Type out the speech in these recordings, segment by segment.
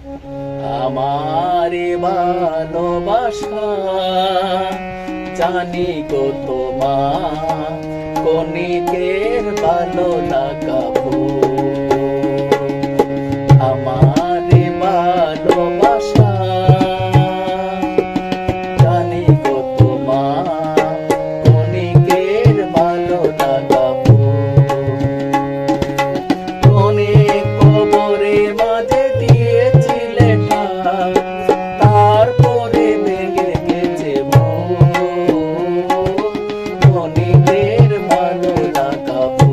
আমারে ভালোবাসা জানি গো তোমার কণিকের ভালো লাগাবো। আমারে ভালোবাসা জানি গো তোমার কণিকের ভালো লাগাবো। অনেক কবরে মাঝে দিয়েছিলে তারপরে ভেঙে গেছে মনিকের ভালো লাগাবো।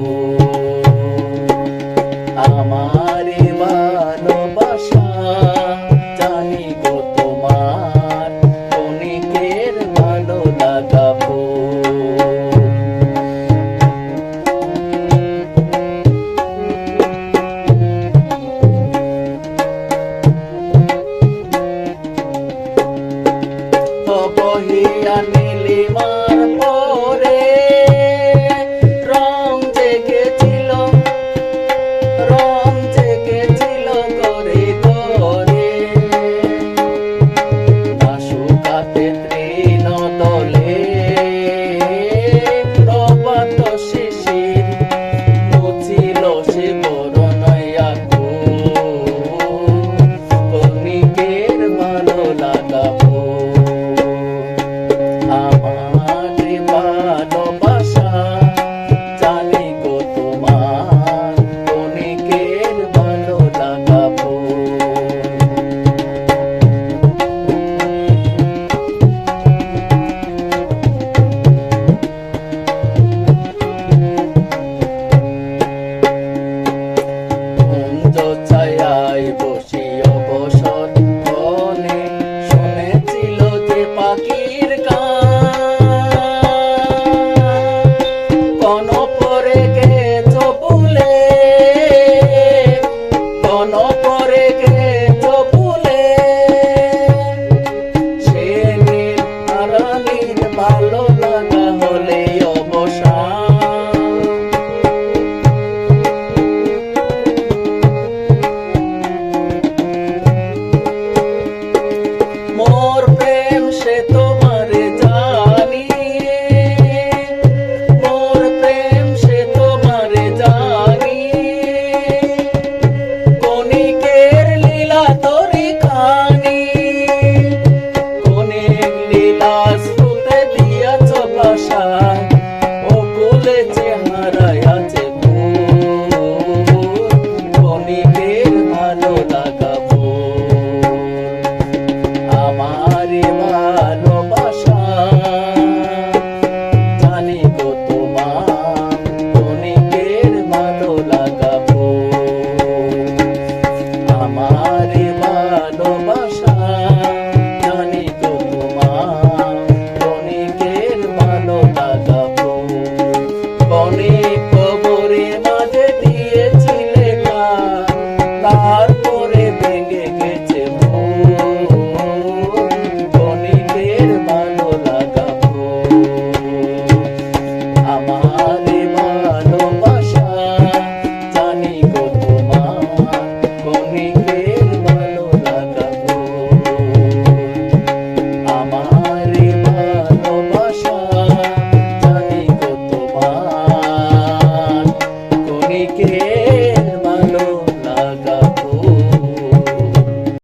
আমারে ভালোবাসা জানি গো তোমার কণিকের ভালো লাগাবো। বহিয়া নীলিমার পরে রং জেগেছিল করে করে শুকাতে তৃণ দলে প্রভাত শিশির মুছিল সে বরণয়া কণিকের ভালো লাগাবো। আমারে ভালোবাসা জানি গো তোমার কণিকের ভালো লাগাবো। কুঞ্জ ছায়ায় বসি অবসর বনে শুনেছিল যে পাখির গান পরে গেছো ভুলে, পরে গে